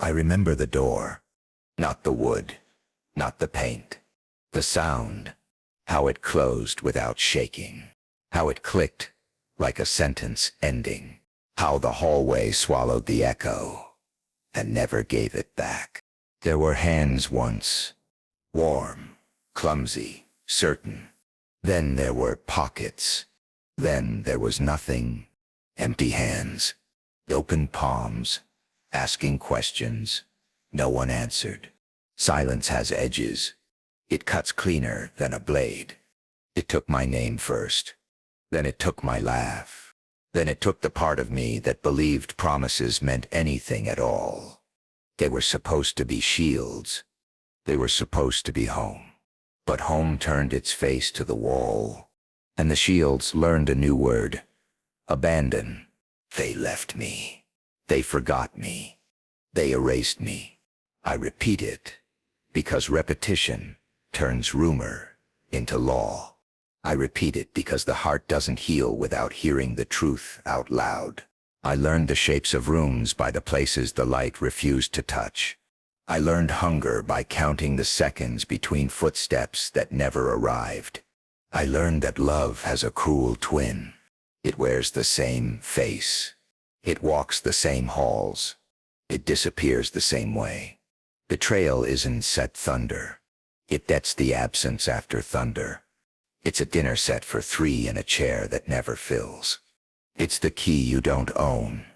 I remember the door. Not the wood, not the paint. The sound. How it closed without shaking. How it clicked like a sentence ending. How the hallway swallowed the echo and never gave it back. There were hands once. Warm, clumsy, certain. Then there were pockets. Then there was nothing. Empty hands. Open palms. Asking questions. No one answered. Silence has edges. It cuts cleaner than a blade. It took my name first. Then it took my laugh. Then it took the part of me that believed promises meant anything at all. They were supposed to be shields. They were supposed to be home. But home turned its face to the wall. And the shields learned a new word. Abandon. They left me. They forgot me. They erased me. I repeat it, because repetition turns rumor into law. I repeat it because the heart doesn't heal without hearing the truth out loud. I learned the shapes of rooms by the places the light refused to touch. I learned hunger by counting the seconds between footsteps that never arrived. I learned that love has a cruel twin. It wears the same face. It walks the same halls. It disappears the same way. Betrayal isn't set thunder. That's the absence after thunder. It's a dinner set for three in a chair that never fills. It's the key you don't own,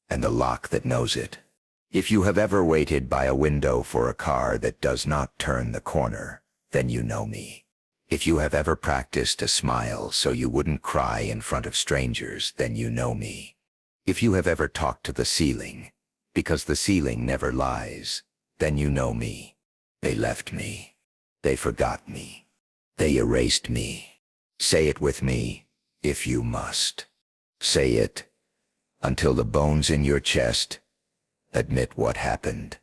and the lock that knows it. If you have ever waited by a window for a car that does not turn the corner, then you know me. If you have ever practiced a smile so you wouldn't cry in front of strangers, then you know me. If you have ever talked to the ceiling, because the ceiling never lies, then you know me. They left me. They forgot me. They erased me. Say it with me, if you must. Say it, until the bones in your chest admit what happened.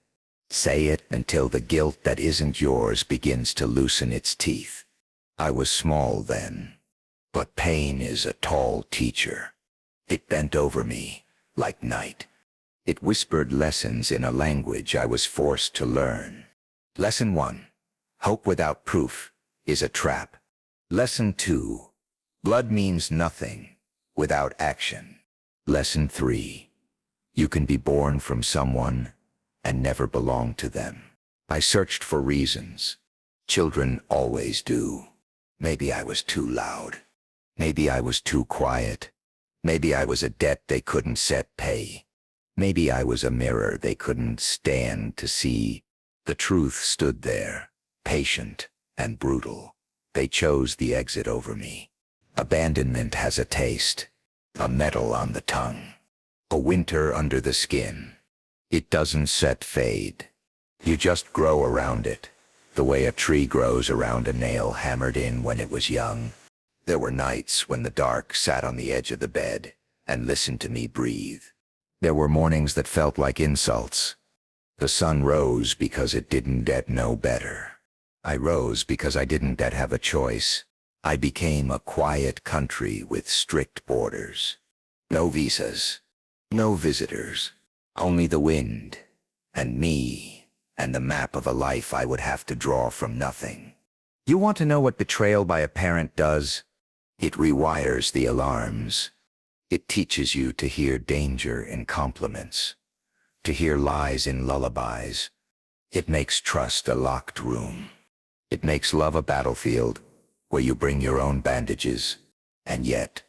Say it until the guilt that isn't yours begins to loosen its teeth. I was small then, but pain is a tall teacher. It bent over me, like night. It whispered lessons in a language I was forced to learn. Lesson 1. Hope without proof is a trap. Lesson 2. Blood means nothing without action. Lesson 3. You can be born from someone and never belong to them. I searched for reasons. Children always do. Maybe I was too loud. Maybe I was too quiet. Maybe I was a debt they couldn't set pay. Maybe I was a mirror they couldn't stand to see. The truth stood there, patient and brutal. They chose the exit over me. Abandonment has a taste, a metal on the tongue, a winter under the skin. It doesn't set fade. You just grow around it, the way a tree grows around a nail hammered in when it was young. There were nights when the dark sat on the edge of the bed and listened to me breathe. There were mornings that felt like insults. The sun rose because it didn't know better. I rose because I didn't have a choice. I became a quiet country with strict borders. No visas, no visitors, only the wind, and me, and the map of a life I would have to draw from nothing. You want to know what betrayal by a parent does? It rewires the alarms. It teaches you to hear danger in compliments, to hear lies in lullabies. It makes trust a locked room. It makes love a battlefield where you bring your own bandages. And yet,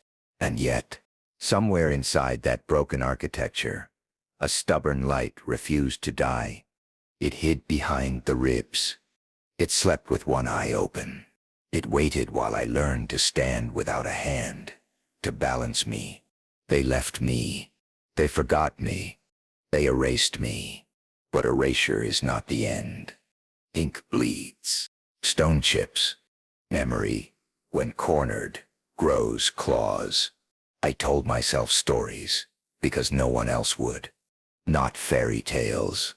somewhere inside that broken architecture, a stubborn light refused to die. It hid behind the ribs. It slept with one eye open. It waited while I learned to stand without a hand, to balance me. They left me. They forgot me. They erased me. But erasure is not the end. Ink bleeds. Stone chips. Memory, when cornered, grows claws. I told myself stories because no one else would. Not fairy tales.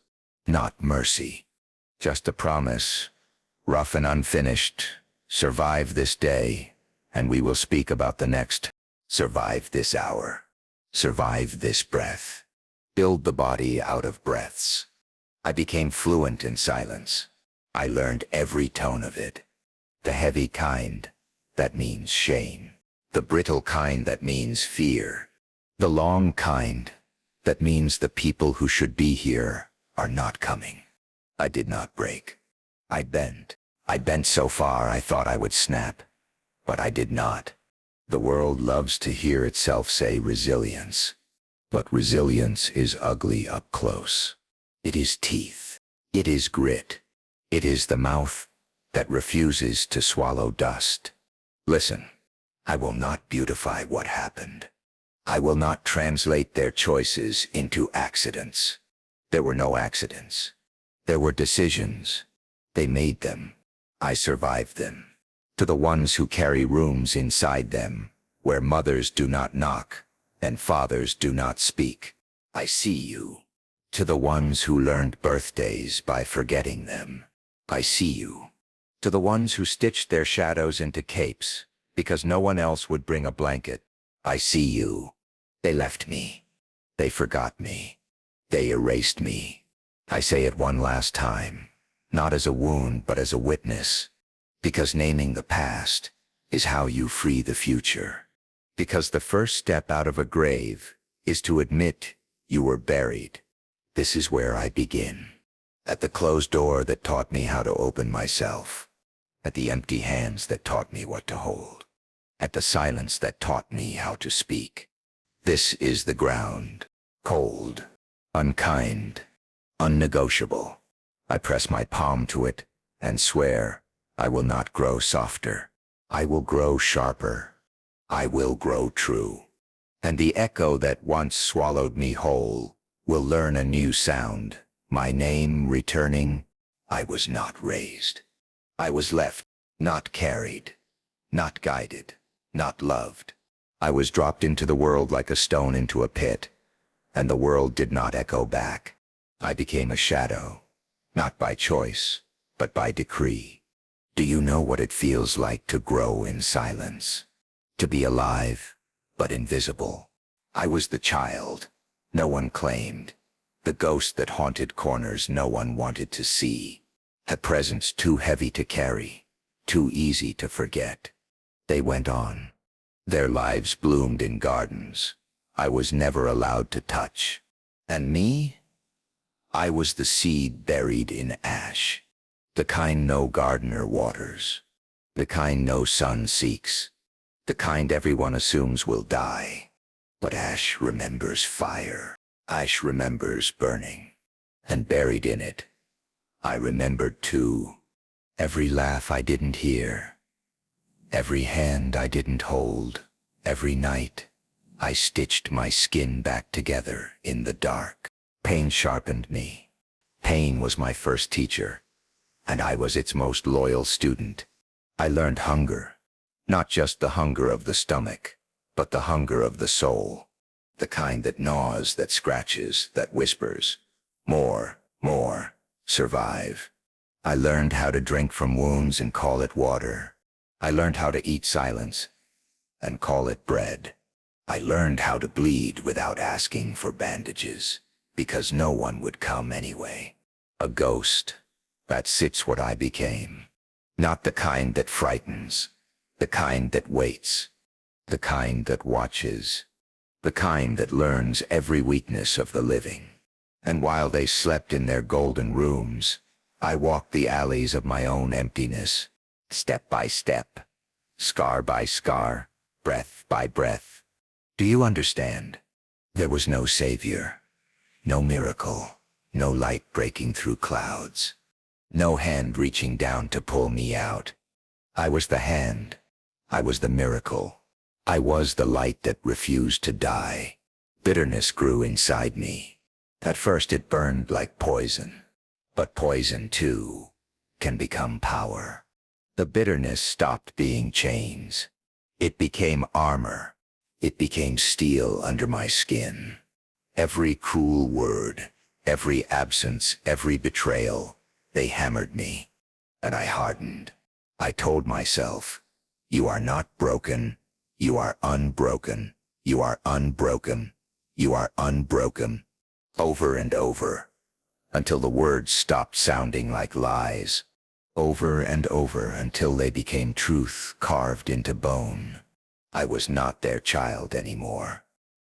Not mercy. Just a promise, rough and unfinished. Survive this day, and we will speak about the next. Survive this hour. Survive this breath. Build the body out of breaths. I became fluent in silence. I learned every tone of it. The heavy kind, that means shame. The brittle kind, that means fear. The long kind, that means the people who should be here are not coming. I did not break. I bent. I bent so far I thought I would snap, but I did not. The world loves to hear itself say resilience, but resilience is ugly up close. It is teeth. It is grit. It is the mouth that refuses to swallow dust. Listen, I will not beautify what happened. I will not translate their choices into accidents. There were no accidents. There were decisions. They made them. I survived them. To the ones who carry rooms inside them, where mothers do not knock and fathers do not speak, I see you. To the ones who learned birthdays by forgetting them, I see you. To the ones who stitched their shadows into capes because no one else would bring a blanket, I see you. They left me. They forgot me. They erased me. I say it one last time, not as a wound but as a witness, because naming the past is how you free the future. Because the first step out of a grave is to admit you were buried. This is where I begin. At the closed door that taught me how to open myself. At the empty hands that taught me what to hold. At the silence that taught me how to speak. This is the ground. Cold. Unkind. Unnegotiable. I press my palm to it and swear I will not grow softer. I will grow sharper. I will grow true. And the echo that once swallowed me whole will learn a new sound. My name returning, I was not raised. I was left, not carried, not guided, not loved. I was dropped into the world like a stone into a pit, and the world did not echo back. I became a shadow, not by choice, but by decree. Do you know what it feels like to grow in silence? To be alive, but invisible. I was the child no one claimed, the ghost that haunted corners no one wanted to see, a presence too heavy to carry, too easy to forget. They went on. Their lives bloomed in gardens I was never allowed to touch. And me? I was the seed buried in ash, the kind no gardener waters, the kind no sun seeks, the kind everyone assumes will die. But ash remembers fire. Ash remembers burning. And buried in it, I remembered too. Every laugh I didn't hear. Every hand I didn't hold. Every night, I stitched my skin back together in the dark. Pain sharpened me. Pain was my first teacher, and I was its most loyal student. I learned hunger. Not just the hunger of the stomach, but the hunger of the soul. The kind that gnaws, that scratches, that whispers. More, more, survive. I learned how to drink from wounds and call it water. I learned how to eat silence and call it bread. I learned how to bleed without asking for bandages, because no one would come anyway. A ghost. That's what I became. Not the kind that frightens. The kind that waits, the kind that watches, the kind that learns every weakness of the living. And while they slept in their golden rooms, I walked the alleys of my own emptiness, step by step, scar by scar, breath by breath. Do you understand? There was no savior, no miracle, no light breaking through clouds, no hand reaching down to pull me out. I was the hand. I was the miracle. I was the light that refused to die. Bitterness grew inside me. At first it burned like poison. But poison, too, can become power. The bitterness stopped being chains. It became armor. It became steel under my skin. Every cruel word, every absence, every betrayal, they hammered me. And I hardened. I told myself, you are not broken. You are unbroken. You are unbroken. You are unbroken. Over and over. until the words stopped sounding like lies. Over and over until they became truth carved into bone. I was not their child anymore.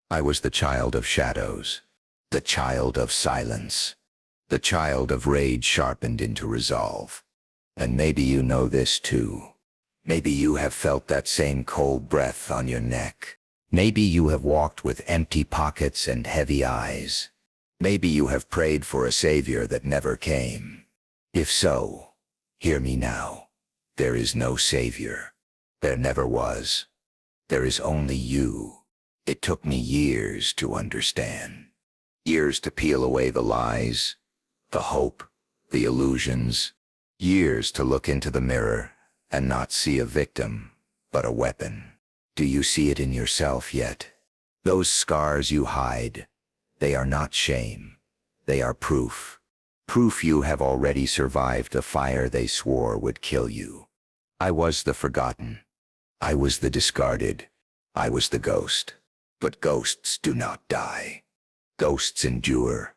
I was the child of shadows, the child of silence, the child of rage sharpened into resolve. And maybe you know this too. Maybe you have felt that same cold breath on your neck. Maybe you have walked with empty pockets and heavy eyes. Maybe you have prayed for a savior that never came. If so, hear me now. There is no savior. There never was. There is only you. It took me years to understand. Years to peel away the lies, the hope, the illusions. Years to look into the mirror and not see a victim, but a weapon. Do you see it in yourself yet? Those scars you hide, they are not shame. They are proof. Proof you have already survived the fire they swore would kill you. I was the forgotten. I was the discarded. I was the ghost. But ghosts do not die. Ghosts endure.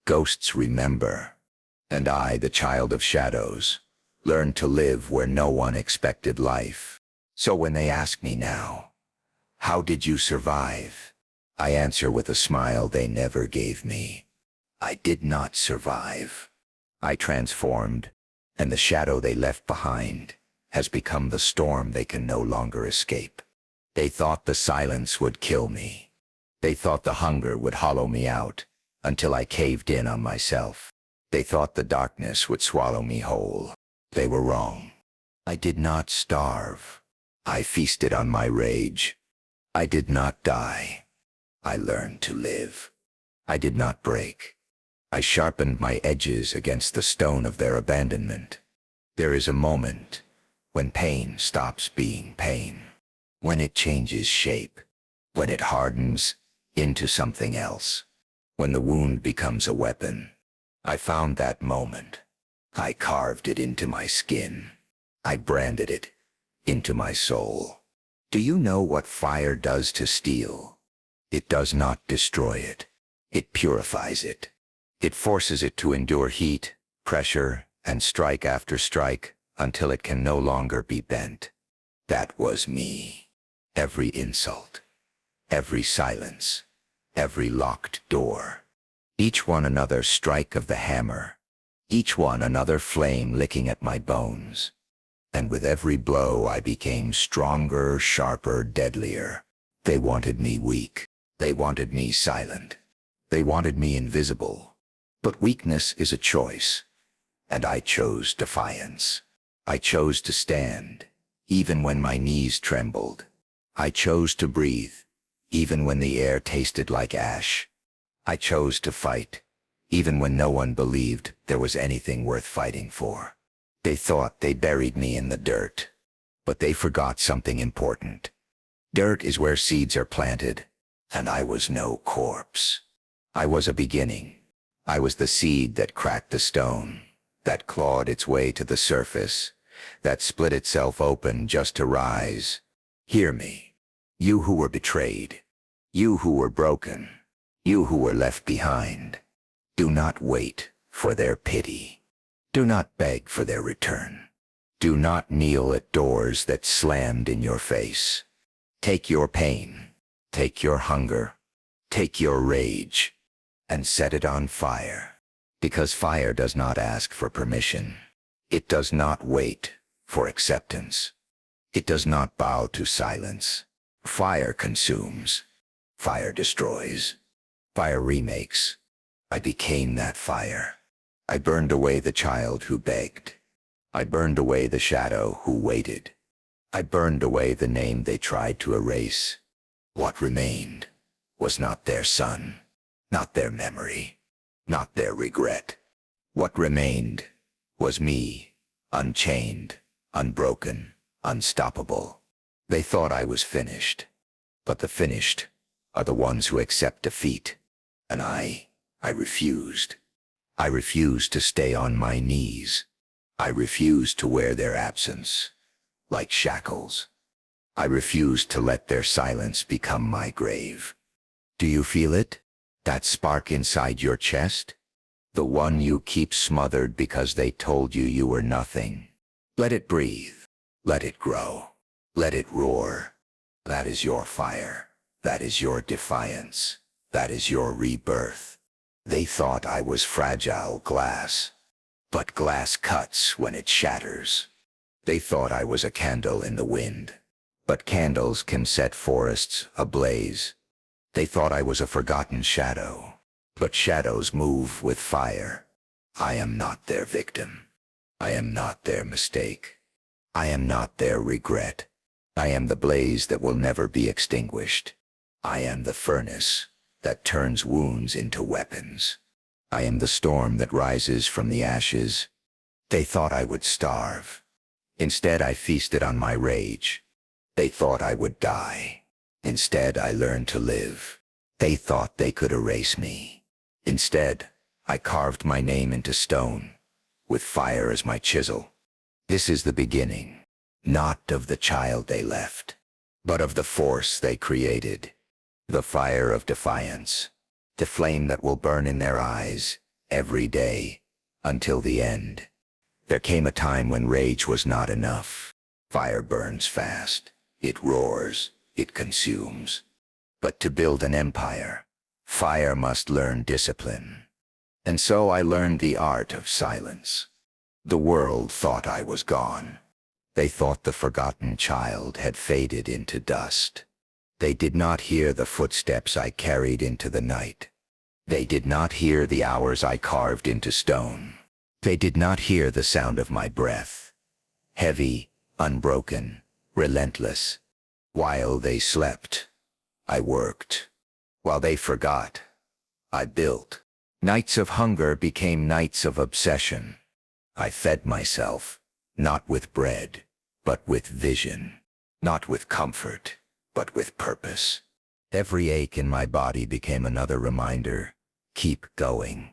Ghosts remember. And I, the child of shadows, learned to live where no one expected life. So when they ask me now, how did you survive? I answer with a smile they never gave me. I did not survive. I transformed, and the shadow they left behind has become the storm they can no longer escape. They thought the silence would kill me. They thought the hunger would hollow me out until I caved in on myself. They thought the darkness would swallow me whole. They were wrong. I did not starve. I feasted on my rage. I did not die. I learned to live. I did not break. I sharpened my edges against the stone of their abandonment. There is a moment when pain stops being pain, when it changes shape, when it hardens into something else, when the wound becomes a weapon. I found that moment. I carved it into my skin. I branded it into my soul. Do you know what fire does to steel? It does not destroy it. It purifies it. It forces it to endure heat, pressure, and strike after strike until it can no longer be bent. That was me. Every insult, every silence, every locked door. Each one another strike of the hammer. Each one another flame licking at my bones. And with every blow I became stronger, sharper, deadlier. They wanted me weak. They wanted me silent. They wanted me invisible. But weakness is a choice. And I chose defiance. I chose to stand, even when my knees trembled. I chose to breathe, even when the air tasted like ash. I chose to fight, even when no one believed there was anything worth fighting for. They thought they buried me in the dirt, but they forgot something important. Dirt is where seeds are planted, and I was no corpse. I was a beginning. I was the seed that cracked the stone, that clawed its way to the surface, that split itself open just to rise. Hear me, you who were betrayed, you who were broken, you who were left behind. Do not wait for their pity. Do not beg for their return. Do not kneel at doors that slammed in your face. Take your pain, take your hunger, take your rage, and set it on fire. Because fire does not ask for permission. It does not wait for acceptance. It does not bow to silence. Fire consumes. Fire destroys. Fire remakes. I became that fire. I burned away the child who begged. I burned away the shadow who waited. I burned away the name they tried to erase. What remained was not their son, not their memory, not their regret. What remained was me, unchained, unbroken, unstoppable. They thought I was finished, but the finished are the ones who accept defeat. And I refused. I refused to stay on my knees. I refused to wear their absence like shackles. I refused to let their silence become my grave. Do you feel it? That spark inside your chest? The one you keep smothered because they told you you were nothing. Let it breathe. Let it grow. Let it roar. That is your fire. That is your defiance. That is your rebirth. They thought I was fragile glass. But glass cuts when it shatters. They thought I was a candle in the wind. But candles can set forests ablaze. They thought I was a forgotten shadow. But shadows move with fire. I am not their victim. I am not their mistake. I am not their regret. I am the blaze that will never be extinguished. I am the furnace that turns wounds into weapons. I am the storm that rises from the ashes. They thought I would starve. Instead, I feasted on my rage. They thought I would die. Instead, I learned to live. They thought they could erase me. Instead, I carved my name into stone, with fire as my chisel. This is the beginning, not of the child they left, but of the force they created. The fire of defiance, the flame that will burn in their eyes every day until the end. There came a time when rage was not enough. Fire burns fast. It roars. It consumes. But to build an empire, fire must learn discipline. And so I learned the art of silence. The world thought I was gone. They thought the forgotten child had faded into dust. They did not hear the footsteps I carried into the night. They did not hear the hours I carved into stone. They did not hear the sound of my breath, heavy, unbroken, relentless. While they slept, I worked. While they forgot, I built. Nights of hunger became nights of obsession. I fed myself, not with bread, but with vision. Not with comfort, but with purpose. Every ache in my body became another reminder. Keep going.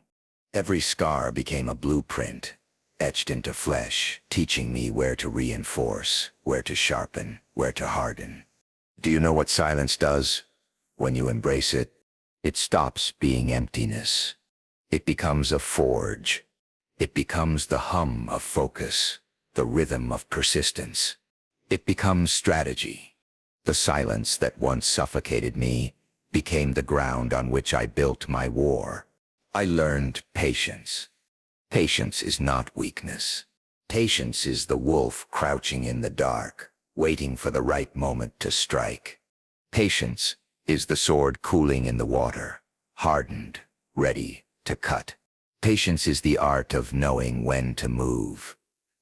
Every scar became a blueprint, etched into flesh, teaching me where to reinforce, where to sharpen, where to harden. Do you know what silence does? When you embrace it, it stops being emptiness. It becomes a forge. It becomes the hum of focus, the rhythm of persistence. It becomes strategy. The silence that once suffocated me became the ground on which I built my war. I learned patience. Patience is not weakness. Patience is the wolf crouching in the dark, waiting for the right moment to strike. Patience is the sword cooling in the water, hardened, ready to cut. Patience is the art of knowing when to move,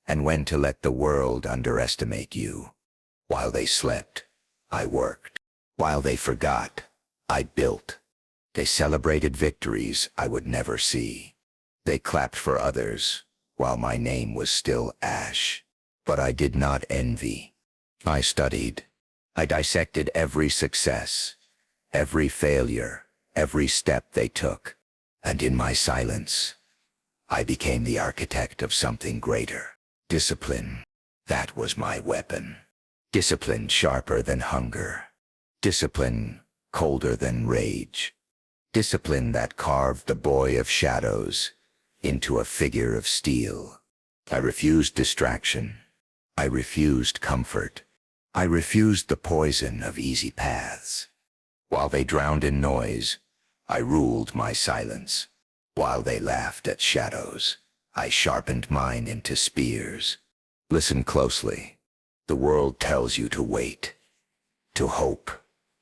and when to let the world underestimate you. While they slept, I worked. While they forgot, I built. They celebrated victories I would never see. They clapped for others, while my name was still ash. But I did not envy. I studied. I dissected every success, every failure, every step they took. And in my silence, I became the architect of something greater. Discipline. That was my weapon. Discipline sharper than hunger. Discipline colder than rage. Discipline that carved the boy of shadows into a figure of steel. I refused distraction. I refused comfort. I refused the poison of easy paths. While they drowned in noise, I ruled my silence. While they laughed at shadows, I sharpened mine into spears. Listen closely. The world tells you to wait, to hope,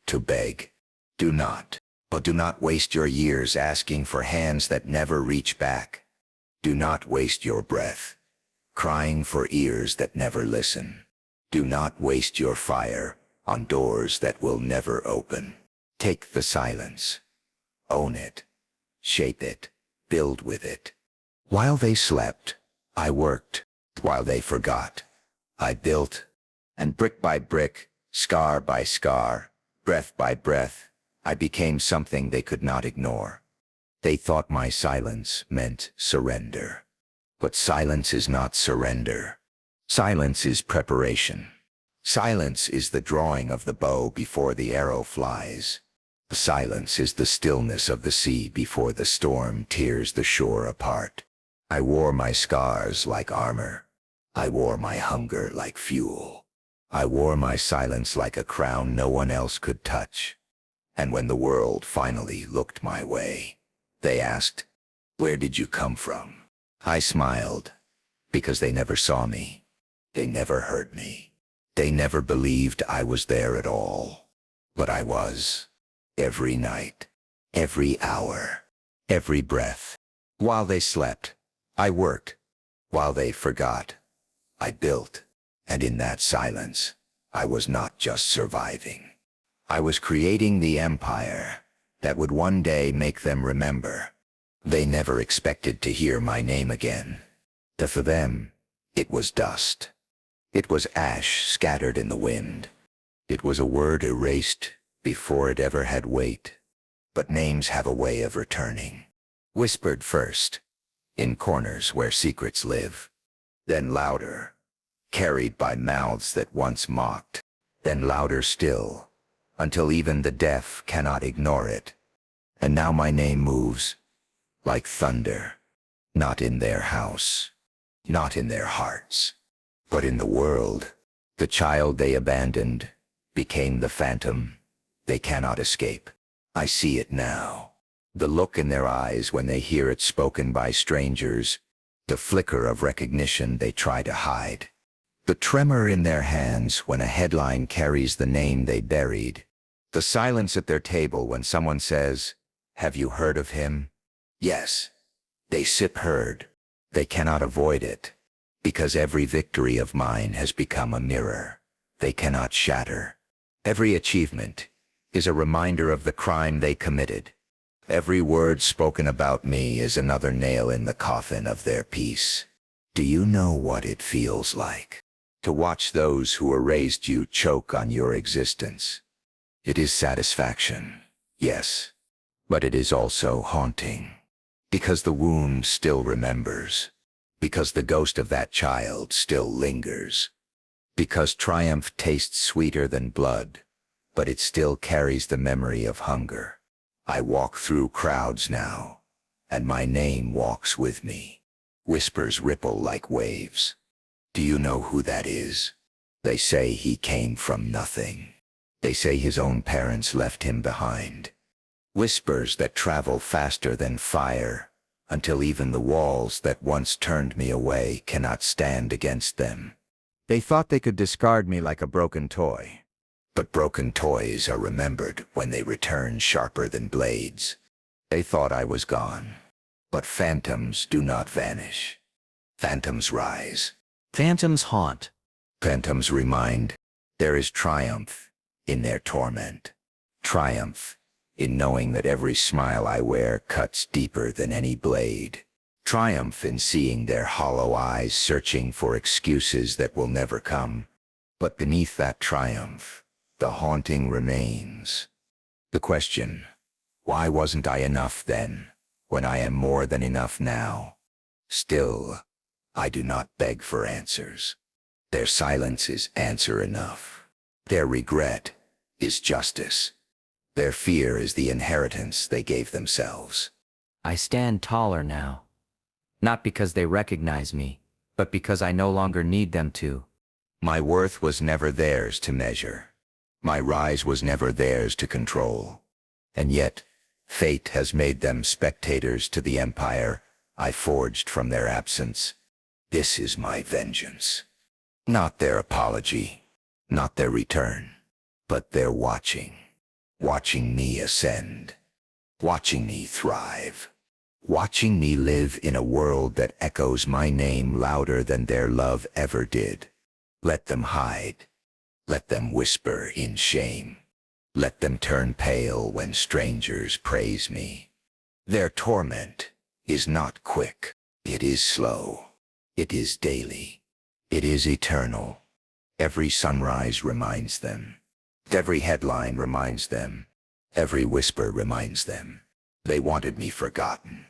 to beg. Do not. But do not waste your years asking for hands that never reach back. Do not waste your breath, crying for ears that never listen. Do not waste your fire on doors that will never open. Take the silence. Own it. Shape it. Build with it. While they slept, I worked. While they forgot, I built. And brick by brick, scar by scar, breath by breath, I became something they could not ignore. They thought my silence meant surrender. But silence is not surrender. Silence is preparation. Silence is the drawing of the bow before the arrow flies. Silence is the stillness of the sea before the storm tears the shore apart. I wore my scars like armor. I wore my hunger like fuel. I wore my silence like a crown no one else could touch. And when the world finally looked my way, they asked, "Where did you come from?" I smiled, because they never saw me. They never heard me. They never believed I was there at all. But I was. Every night, every hour, every breath. While they slept, I worked. While they forgot, I built. And in that silence, I was not just surviving. I was creating the empire that would one day make them remember. They never expected to hear my name again. For them, it was dust. It was ash scattered in the wind. It was a word erased before it ever had weight. But names have a way of returning. Whispered first, in corners where secrets live. Then louder, carried by mouths that once mocked. Then louder still, until even the deaf cannot ignore it. And now my name moves, like thunder, not in their house, not in their hearts, but in the world. The child they abandoned became the phantom they cannot escape. I see it now. The look in their eyes when they hear it spoken by strangers, the flicker of recognition they try to hide, the tremor in their hands when a headline carries the name they buried, the silence at their table when someone says, "Have you heard of him?" Yes, they sip heard. They cannot avoid it, because every victory of mine has become a mirror they cannot shatter. Every achievement is a reminder of the crime they committed. Every word spoken about me is another nail in the coffin of their peace. Do you know what it feels like to watch those who erased you choke on your existence? It is satisfaction, yes, but it is also haunting. Because the wound still remembers. Because the ghost of that child still lingers. Because triumph tastes sweeter than blood, but it still carries the memory of hunger. I walk through crowds now, and my name walks with me. Whispers ripple like waves. Do you know who that is? They say he came from nothing. They say his own parents left him behind. Whispers that travel faster than fire, until even the walls that once turned me away cannot stand against them. They thought they could discard me like a broken toy. But broken toys are remembered when they return sharper than blades. They thought I was gone. But phantoms do not vanish. Phantoms rise. Phantoms haunt. Phantoms remind there is triumph in their torment. Triumph in knowing that every smile I wear cuts deeper than any blade. Triumph in seeing their hollow eyes searching for excuses that will never come. But beneath that triumph, the haunting remains. The question, why wasn't I enough then, when I am more than enough now? Still, I do not beg for answers. Their silence is answer enough. Their regret is justice. Their fear is the inheritance they gave themselves. I stand taller now. Not because they recognize me, but because I no longer need them to. My worth was never theirs to measure. My rise was never theirs to control. And yet, fate has made them spectators to the empire I forged from their absence. This is my vengeance. Not their apology, not their return, but their watching. Watching me ascend. Watching me thrive. Watching me live in a world that echoes my name louder than their love ever did. Let them hide. Let them whisper in shame. Let them turn pale when strangers praise me. Their torment is not quick. It is slow. It is daily. It is eternal. Every sunrise reminds them. Every headline reminds them. Every whisper reminds them. They wanted me forgotten,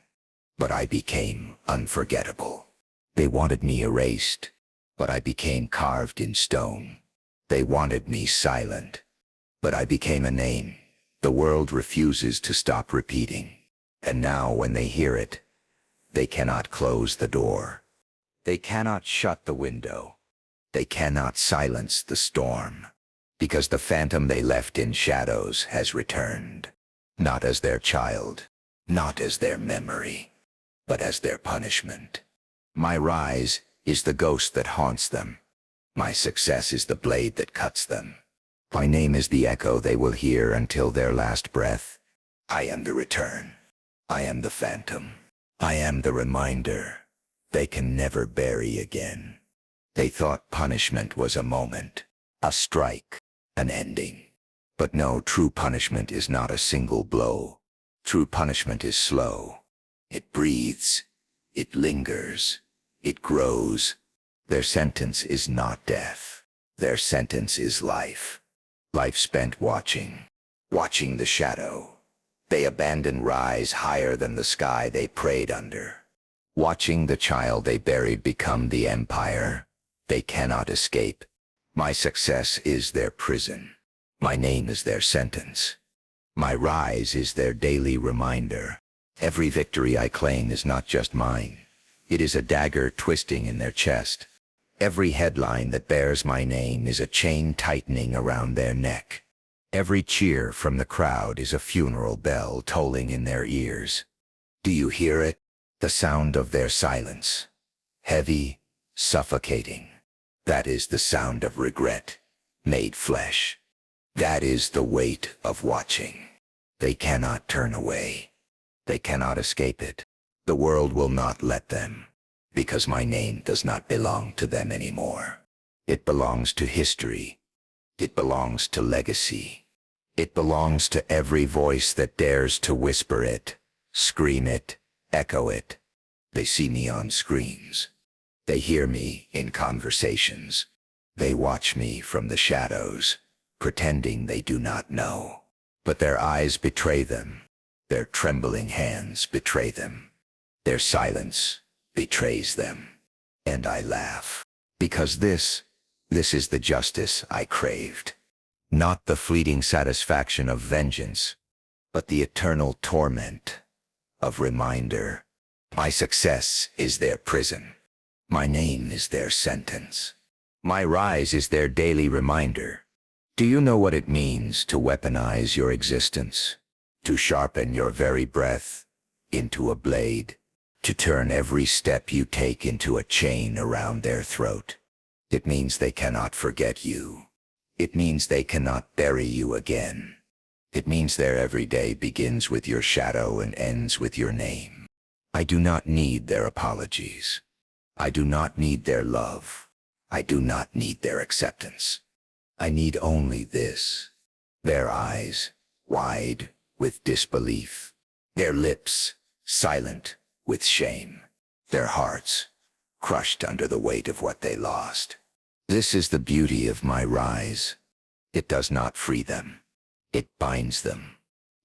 but I became unforgettable. They wanted me erased, but I became carved in stone. They wanted me silent, but I became a name The world refuses to stop repeating. And now when they hear it, they cannot close the door. They cannot shut the window. They cannot silence the storm. Because the phantom they left in shadows has returned. Not as their child, not as their memory, but as their punishment. My rise is the ghost that haunts them. My success is the blade that cuts them. My name is the echo they will hear until their last breath. I am the return. I am the phantom. I am the reminder they can never bury again. They thought punishment was a moment, a strike, an ending. But no, true punishment is not a single blow. True punishment is slow. It breathes. It lingers. It grows. Their sentence is not death. Their sentence is life. Life spent watching the shadow. They abandon rise higher than the sky they prayed under. Watching the child they buried become the empire they cannot escape. My success is their prison. My name is their sentence. My rise is their daily reminder. Every victory I claim is not just mine. It is a dagger twisting in their chest. Every headline that bears my name is a chain tightening around their neck. Every cheer from the crowd is a funeral bell tolling in their ears. Do you hear it? The sound of their silence. Heavy, suffocating. That is the sound of regret, made flesh. That is the weight of watching. They cannot turn away. They cannot escape it. The world will not let them. Because my name does not belong to them anymore. It belongs to history. It belongs to legacy. It belongs to every voice that dares to whisper it, scream it, echo it. They see me on screens. They hear me in conversations. They watch me from the shadows, pretending they do not know. But their eyes betray them. Their trembling hands betray them. Their silence betrays them. And I laugh. Because this is the justice I craved. Not the fleeting satisfaction of vengeance, but the eternal torment of reminder. My success is their prison. My name is their sentence. My rise is their daily reminder. Do you know what it means to weaponize your existence? To sharpen your very breath into a blade? To turn every step you take into a chain around their throat? It means they cannot forget you. It means they cannot bury you again. It means their every day begins with your shadow and ends with your name. I do not need their apologies. I do not need their love. I do not need their acceptance. I need only this. Their eyes, wide with disbelief. Their lips, silent with shame. Their hearts, crushed under the weight of what they lost. This is the beauty of my rise. It does not free them. It binds them.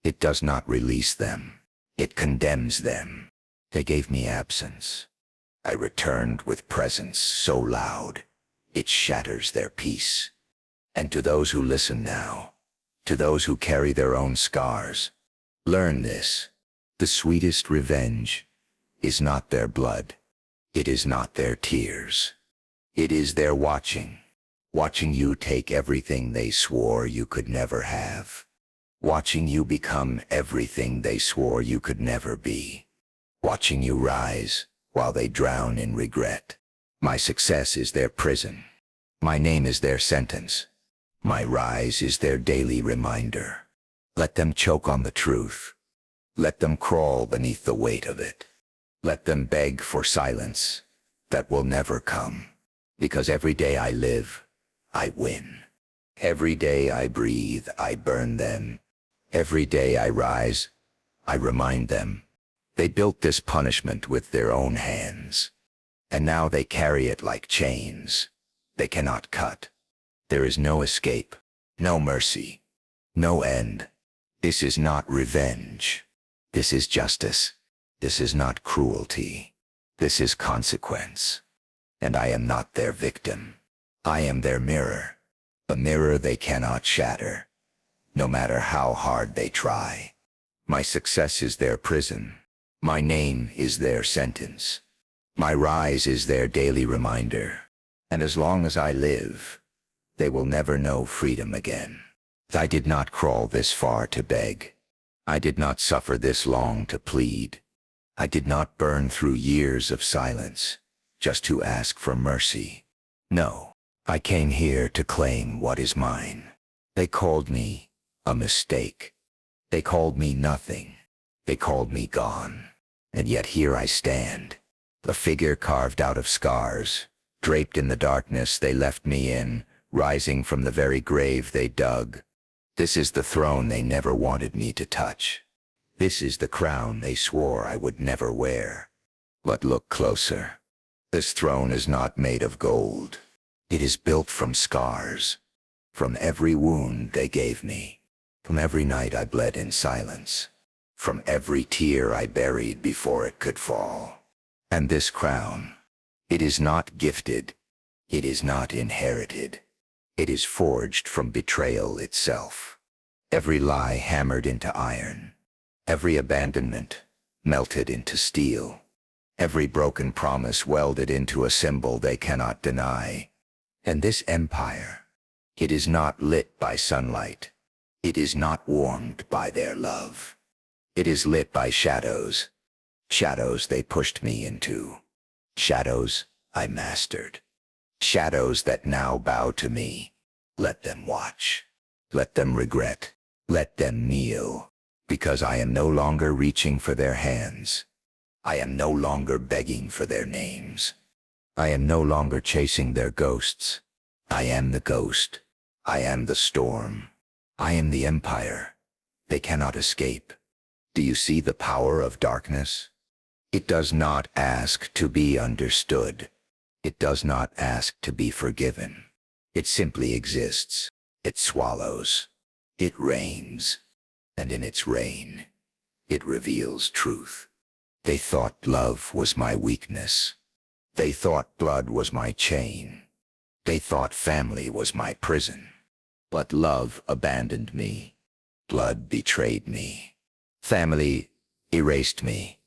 It does not release them. It condemns them. They gave me absence. I returned with presence so loud, it shatters their peace. And to those who listen now, to those who carry their own scars, learn this. The sweetest revenge is not their blood. It is not their tears. It is their watching you take everything they swore you could never have. Watching you become everything they swore you could never be. Watching you rise while they drown in regret. My success is their prison. My name is their sentence. My rise is their daily reminder. Let them choke on the truth. Let them crawl beneath the weight of it. Let them beg for silence that will never come. Because every day I live, I win. Every day I breathe, I burn them. Every day I rise, I remind them. They built this punishment with their own hands. And now they carry it like chains. They cannot cut. There is no escape, no mercy, no end. This is not revenge. This is justice. This is not cruelty. This is consequence. And I am not their victim. I am their mirror. A mirror they cannot shatter. no matter how hard they try. My success is their prison. My name is their sentence. My rise is their daily reminder. And as long as I live, they will never know freedom again. I did not crawl this far to beg. I did not suffer this long to plead. I did not burn through years of silence just to ask for mercy. No, I came here to claim what is mine. They called me a mistake. They called me nothing. They called me gone. And yet here I stand, a figure carved out of scars, draped in the darkness they left me in, rising from the very grave they dug. This is the throne they never wanted me to touch. This is the crown they swore I would never wear. But look closer. This throne is not made of gold. It is built from scars, from every wound they gave me, from every night I bled in silence, from every tear I buried before it could fall. And this crown, it is not gifted, it is not inherited. It is forged from betrayal itself. Every lie hammered into iron, every abandonment melted into steel, every broken promise welded into a symbol they cannot deny. And this empire, it is not lit by sunlight. It is not warmed by their love. It is lit by shadows. Shadows they pushed me into. Shadows I mastered. Shadows that now bow to me. Let them watch. Let them regret. Let them kneel. Because I am no longer reaching for their hands. I am no longer begging for their names. I am no longer chasing their ghosts. I am the ghost. I am the storm. I am the empire. They cannot escape. Do you see the power of darkness? It does not ask to be understood. It does not ask to be forgiven. It simply exists. It swallows. It reigns. And in its reign, it reveals truth. They thought love was my weakness. They thought blood was my chain. They thought family was my prison. But love abandoned me. Blood betrayed me. Family erased me.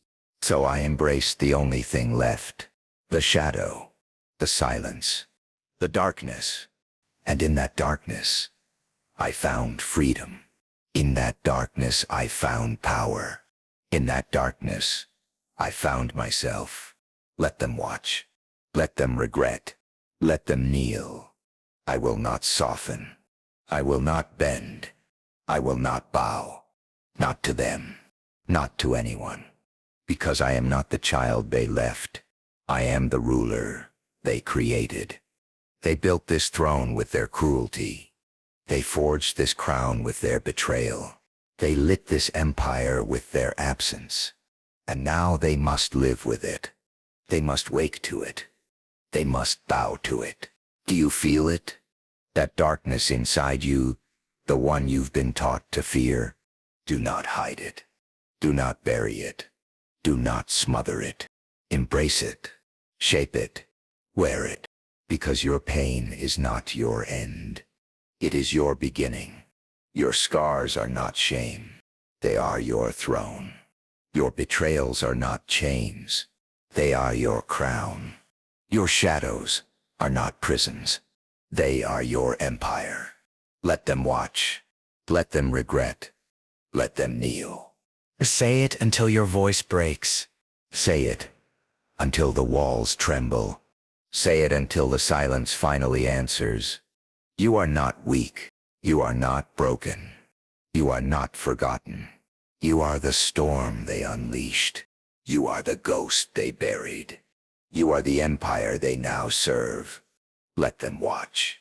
So I embraced the only thing left. The shadow. The silence. The darkness. And in that darkness, I found freedom. In that darkness, I found power. In that darkness, I found myself. Let them watch. Let them regret. Let them kneel. I will not soften. I will not bend. I will not bow. Not to them. Not to anyone. Because I am not the child they left. I am the ruler they created. They built this throne with their cruelty. They forged this crown with their betrayal. They lit this empire with their absence. And now they must live with it. They must wake to it. They must bow to it. Do you feel it? That darkness inside you, the one you've been taught to fear? Do not hide it. Do not bury it. Do not smother it. Embrace it. Shape it. Wear it. Because your pain is not your end. It is your beginning. Your scars are not shame. They are your throne. Your betrayals are not chains. They are your crown. Your shadows are not prisons. They are your empire. Let them watch. Let them regret. Let them kneel. Say it until your voice breaks. Say it until the walls tremble. Say it until the silence finally answers. You are not weak. You are not broken. You are not forgotten. You are the storm they unleashed. You are the ghost they buried. You are the empire they now serve. Let them watch.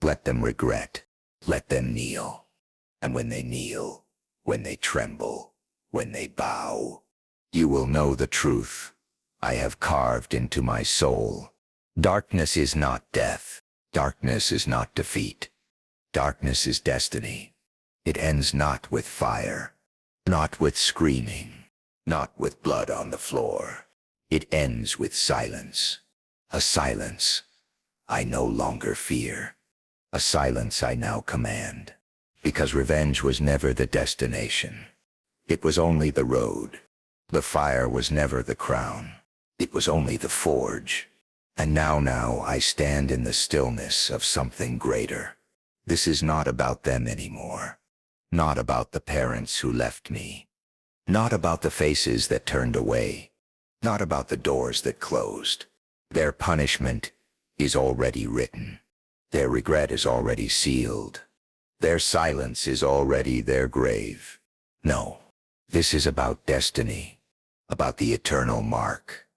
Let them regret. Let them kneel. And when they kneel, when they tremble, when they bow, you will know the truth I have carved into my soul. Darkness is not death. Darkness is not defeat. Darkness is destiny. It ends not with fire, not with screaming, not with blood on the floor. It ends with silence. A silence I no longer fear. A silence I now command. Because revenge was never the destination. It was only the road. The fire was never the crown. It was only the forge. And now I stand in the stillness of something greater. This is not about them anymore. Not about the parents who left me. Not about the faces that turned away. Not about the doors that closed. Their punishment is already written. Their regret is already sealed. Their silence is already their grave. No, this is about destiny, about the eternal mark,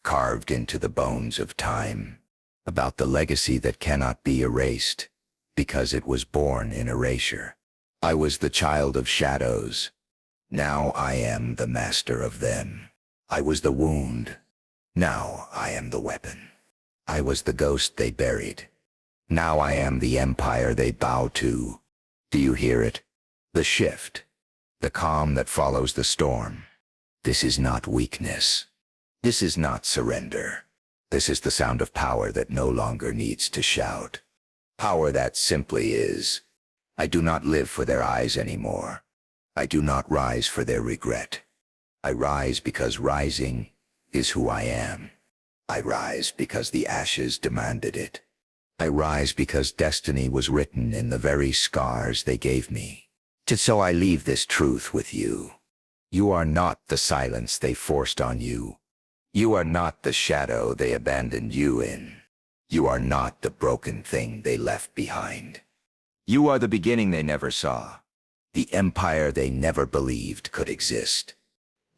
carved into the bones of time, about the legacy that cannot be erased, because it was born in erasure. I was the child of shadows. Now I am the master of them. I was the wound. Now I am the weapon. I was the ghost they buried. Now I am the empire they bow to. Do you hear it? The shift. The calm that follows the storm. This is not weakness. This is not surrender. This is the sound of power that no longer needs to shout. Power that simply is. I do not live for their eyes anymore. I do not rise for their regret. I rise because rising is who I am. I rise because the ashes demanded it. I rise because destiny was written in the very scars they gave me. So I leave this truth with you. You are not the silence they forced on you. You are not the shadow they abandoned you in. You are not the broken thing they left behind. You are the beginning they never saw. The empire they never believed could exist.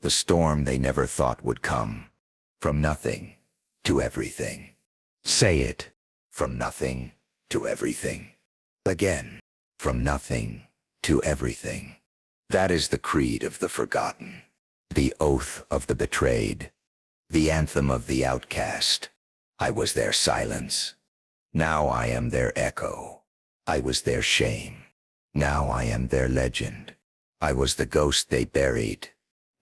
The storm they never thought would come. From nothing to everything. Say it. From nothing to everything. Again. From nothing to everything. That is the creed of the forgotten. The oath of the betrayed. The anthem of the outcast. I was their silence. Now I am their echo. I was their shame. Now I am their legend. I was the ghost they buried.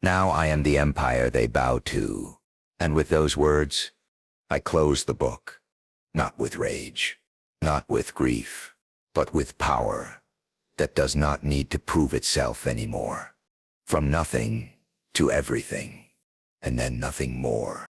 Now I am the empire they bow to. And with those words, I close the book. Not with rage, not with grief, but with power that does not need to prove itself anymore. From nothing to everything, and then nothing more.